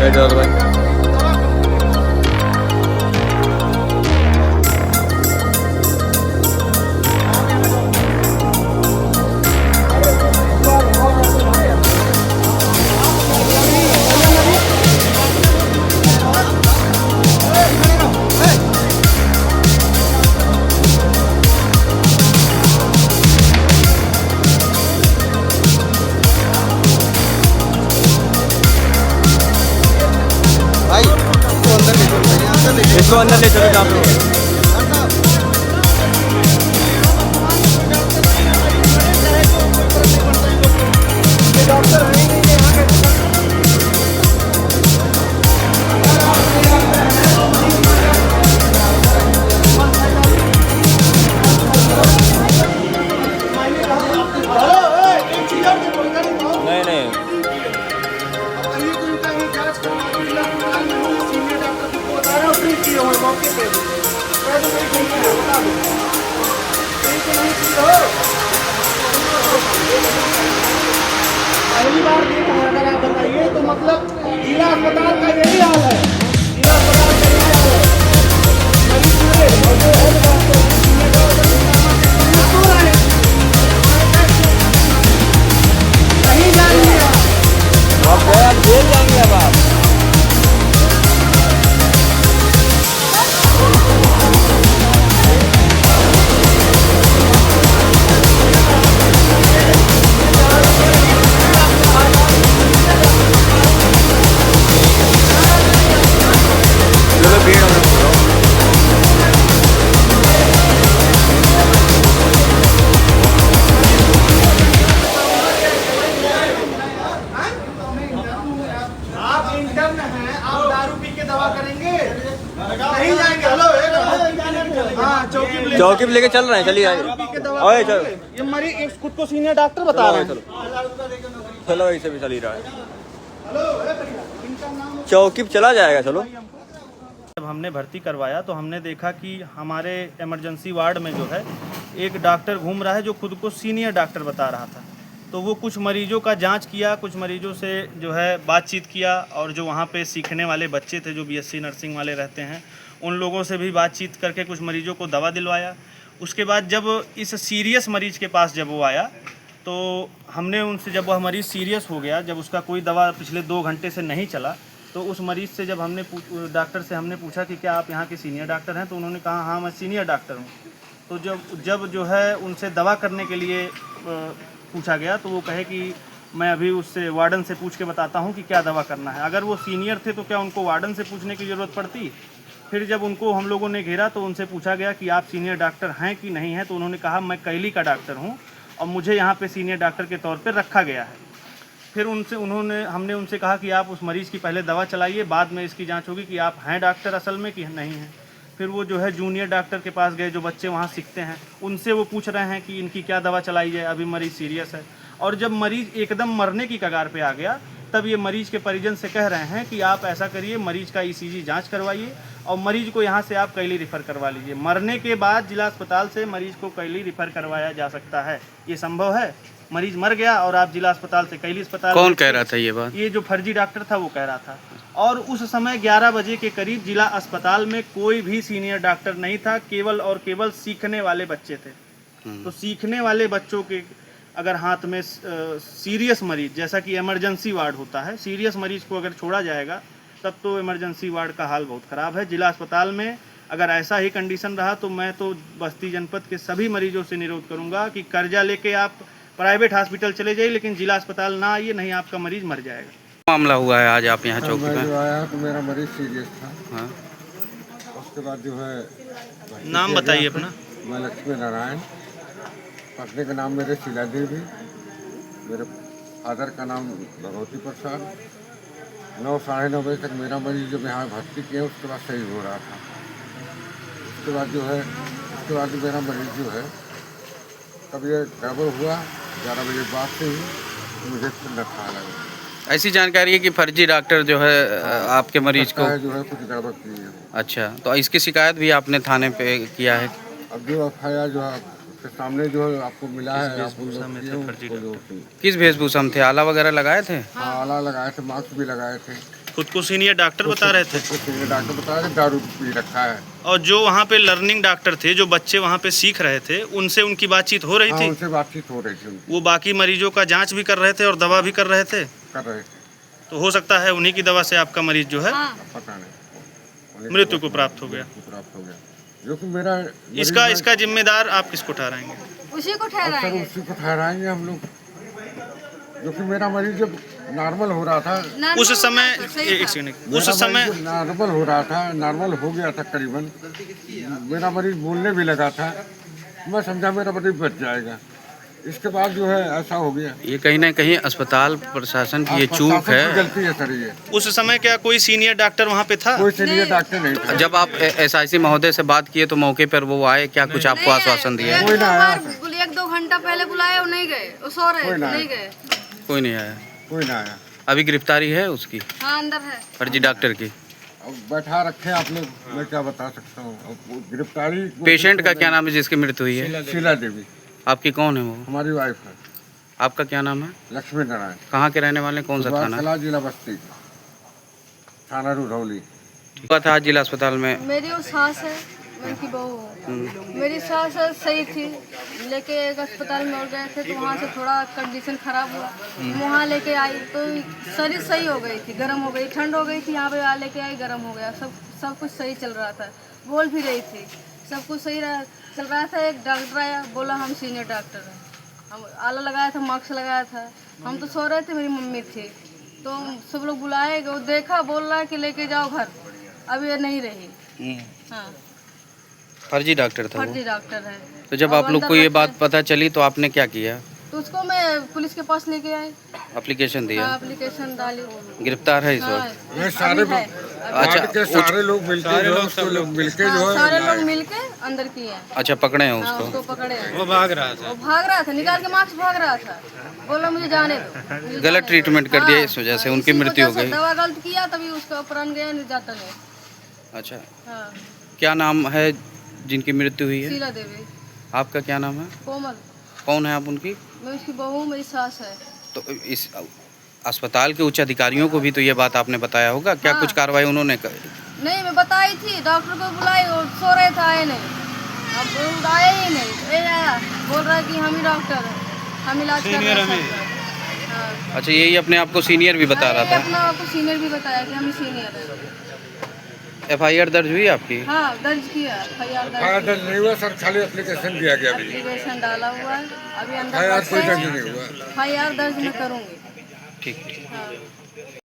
भाई। इसको अंदर ले चलो जहाँ पे पहली बार देख रहे हैं, अगर आप बताइए तो मतलब जिला अस्पताल का यही हाल है। जिला अस्पताल का यही हाल है। मरीज पूरे और जो हेड डॉक्टर नहीं जाएंगे आप जेल जाएंगे अब आप। चौकी पे लेके चल रहे हैं, चलिए आए चलो। ये मरीज खुद को सीनियर डॉक्टर बता रहे हैं। चलो ऐसे भी चल ही रहा है, चौकी पे चला जाएगा। चलो जब हमने भर्ती करवाया तो हमने देखा कि हमारे इमरजेंसी वार्ड में जो है एक डॉक्टर घूम रहा है जो खुद को सीनियर डॉक्टर बता रहा था। तो वो कुछ मरीजों का जांच किया, कुछ मरीजों से जो है बातचीत किया, और जो वहाँ पे सीखने वाले बच्चे थे जो बीएससी नर्सिंग वाले रहते हैं उन लोगों से भी बातचीत करके कुछ मरीजों को दवा दिलवाया। उसके बाद जब इस सीरियस मरीज़ के पास जब वो आया तो हमने उनसे, जब वह मरीज़ सीरियस हो गया, जब उसका कोई दवा पिछले 2 घंटे से नहीं चला, तो उस मरीज़ से जब हमने डॉक्टर से हमने पूछा कि क्या आप यहाँ के सीनियर डॉक्टर हैं, तो उन्होंने कहा हाँ मैं सीनियर डॉक्टर हूँ। तो जब जो है उनसे दवा करने के लिए पूछा गया तो वो कहे कि मैं अभी उससे वार्डन से पूछ के बताता हूँ कि क्या दवा करना है। अगर वो सीनियर थे तो क्या उनको वार्डन से पूछने की ज़रूरत पड़ती? फिर जब उनको हम लोगों ने घेरा तो उनसे पूछा गया कि आप सीनियर डॉक्टर हैं कि नहीं हैं, तो उन्होंने कहा मैं कैली का डॉक्टर हूं और मुझे यहाँ पे सीनियर डॉक्टर के तौर पे रखा गया है। फिर हमने उनसे कहा कि आप उस मरीज़ की पहले दवा चलाइए, बाद में इसकी जांच होगी कि आप हैं डॉक्टर असल में कि नहीं हैं। फिर वो जो है जूनियर डॉक्टर के पास गए, जो बच्चे वहाँ सीखते हैं, उनसे वो पूछ रहे हैं कि इनकी क्या दवा चलाई जाए, अभी मरीज़ सीरियस है। और जब मरीज़ एकदम मरने की कगार पे आ गया तब ये मरीज़ के परिजन से कह रहे हैं कि आप ऐसा करिए, मरीज़ का ईसीजी जांच करवाइए और मरीज़ को यहाँ से आप कैली रिफ़र करवा लीजिए। मरने के बाद जिला अस्पताल से मरीज़ को कैली रिफ़र करवाया जा सकता है, ये संभव है। मरीज़ मर गया और आप जिला अस्पताल से कैली अस्पताल। कौन कह रहा था ये बात? ये जो फर्जी डॉक्टर था वो कह रहा था। और उस समय 11 बजे के करीब जिला अस्पताल में कोई भी सीनियर डॉक्टर नहीं था, केवल और केवल सीखने वाले बच्चे थे। तो सीखने वाले बच्चों के अगर हाथ में सीरियस मरीज, जैसा कि इमरजेंसी वार्ड होता है, सीरियस मरीज को अगर छोड़ा जाएगा तब तो इमरजेंसी वार्ड का हाल बहुत ख़राब है। जिला अस्पताल में अगर ऐसा ही कंडीशन रहा तो मैं तो बस्ती जनपद के सभी मरीजों से निरोध करूंगा कि कर्जा लेके आप प्राइवेट हॉस्पिटल चले जाइए, लेकिन जिला अस्पताल ना आइए, नहीं आपका मरीज मर जाएगा। मामला हुआ है आज आप यहाँ चौकी मैं में? जो आया तो मेरा मरीज सीरियस था। हाँ। उसके बाद जो है नाम बताइए अपना। मैं लक्ष्मी नारायण, पत्नी का नाम मेरे शीला देवी, मेरे फादर का नाम भगवती प्रसाद। 9 साढ़े 9 बजे तक मेरा मरीज जब यहाँ भर्ती किया उसके बाद सही हो रहा था। उसके बाद मेरा मरीज जो है तब ये गड़बड़ हुआ, 11 बजे बाद से ही मुझे फिर रखा लगा। ऐसी जानकारी है कि फर्जी डॉक्टर जो है आपके मरीज को जो है कुछ गड़बड़ की है। अच्छा, तो इसकी शिकायत भी आपने थाने पे किया है? अब जो FIR जो है उसके सामने जो है आपको मिला है। किस वेशभूषा में थे? आला वगैरह लगाए थे? हाँ, आला लगाए थे, मास्क भी लगाए थे। खुद को सीनियर डॉक्टर बता रहे थे। तो सीनियर डॉक्टर बता रहे दारू पी रखा है। और जो वहाँ पे लर्निंग डॉक्टर थे, जो बच्चे वहाँ पे सीख रहे थे, उनसे उनकी बातचीत हो रही हाँ, थी। उनसे बातचीत हो रही थी उनकी। वो बाकी मरीजों का जांच भी कर रहे थे और दवा भी कर रहे थे। कर रहे थे। तो हो सकता है उन्हीं की दवा से आपका मरीज जो है पता नहीं मृत्यु को प्राप्त हो गया। प्राप्त हो गया। जो कि मेरा इसका जिम्मेदार आप किसको ठहराएंगे? उसी को अक्सर ठहराएंगे। उसी को ठहराएंगे हम लोग। जो कि मेरा मरीज जब नॉर्मल हो रहा था, उस समय तो सही था। उस समय नॉर्मल हो रहा था, नॉर्मल हो गया था करीबन, मेरा मरीज बोलने भी लगा था। मैं समझा मेरा मरीज बच जाएगा। इसके बाद जो है ऐसा हो गया। ये कहीं ना कहीं अस्पताल प्रशासन की ये चूक प्रशासन की है। गलती है सर ये। उस समय क्या कोई सीनियर डॉक्टर वहाँ पे था? कोई सीनियर डॉक्टर नहीं था। जब आप SIC महोदय से बात किए तो मौके पर वो आए, क्या कुछ आपको आश्वासन दिया? कोई ना आया। 1-2 घंटा पहले बुलाए, वो नहीं गए, वो सो रहे कोई थे, ना नहीं गए। कोई नहीं आया। कोई ना आया। अभी गिरफ्तारी है उसकी, हाँ अंदर है। फर्जी डॉक्टर की। अब बैठा रखे आप लोग, मैं क्या बता सकता हूँ। अब वो गिरफ्तारी पेशेंट का क्या नाम है जिसकी मृत्यु हुई है? शीला देवी आपकी कौन है वो? हमारी वाइफ है। आपका क्या नाम है? लक्ष्मी नारायण, कहाँ के रहने वाले, कौन सा थाना? कला जिला बस्ती, थाना रुधौली। हुआ था आज जिला अस्पताल में? मेरी वो सास है, मैं उनकी बहू हूँ। मेरी सास सही थी, लेके एक अस्पताल में और गए थे तो वहाँ से थोड़ा कंडीशन खराब हुआ। वहाँ लेके आई तो शरीर सही हो गई थी, गर्म हो गई, ठंड हो गई थी। यहाँ पे लेके आई, गर्म हो गया, सब कुछ सही चल रहा था, बोल भी रही थी, सब कुछ सही चल रहा था। एक डॉक्टर आया, बोला हम सीनियर डॉक्टर हैं। हम आला लगाया था, मास्क लगाया था, हम तो सो रहे थे, मेरी मम्मी थी, तो सब लोग बुलाए, वो देखा, बोल रहा है कि लेके जाओ घर, अब ये नहीं रही। हाँ, फर्जी डॉक्टर था वो। फर्जी डॉक्टर है। तो जब आप लोग को ये बात पता चली तो आपने क्या किया? तो उसको मैं पुलिस के पास लेके आई, एप्लीकेशन दिया? एप्लीकेशन डाली। गिरफ्तार है इस हाँ, वक्त? ये सारे अभी है। अच्छा, वार्ड के सारे लोग मिलके जो है, उसको लोग मिलके जो है सारे लोग मिलके अंदर किए हैं। अच्छा, पकड़े हैं हाँ, उसको? उसको पकड़े हैं। वो भाग रहा था। वो भाग रहा था, निकाल के मास्क भाग रहा था, बोला मुझे जाने दो, मुझे गलत जाने ट्रीटमेंट दो। कर दिया, हाँ, इस वजह से हाँ, उनकी इसी मृत्यु हो वजह से गई। दवा गलत किया, तभी उसका प्राण गया, नहीं जाता नहीं। अच्छा, हाँ, क्या नाम है जिनकी मृत्यु हुई है? शीला देवी। आपका क्या नाम है? कोमल, कौन है आप उनकी? मैं उसकी बहू हूँ, मेरी सास है। तो इस अस्पताल के उच्च अधिकारियों को भी तो ये बात आपने बताया होगा, क्या हाँ। कुछ कार्रवाई उन्होंने कर? नहीं, मैं बताई थी, डॉक्टर को बुलाई, वो सो रहे थे, आए नहीं, अब वो आए ही नहीं। ये आया, बोल रहा है कि हम ही डॉक्टर हैं, हम इलाज कर रहे हैं सबका। हाँ, अच्छा, यही अपने आप को सीनियर भी बता ये रहा था? अपना आपको सीनियर भी बताया कि हम ही सीनियर हैं। FIR दर्ज हुई आपकी? हाँ, दर्ज किया, FIR दर्ज दर्ज नहीं हुआ सर, खाली एप्लीकेशन दिया गया अभी। एप्लीकेशन डाला हुआ है, अभी अंदर कोई जाके दर्ज नहीं हुआ। FIR दर्ज मैं करूँगी। ठीक। हाँ।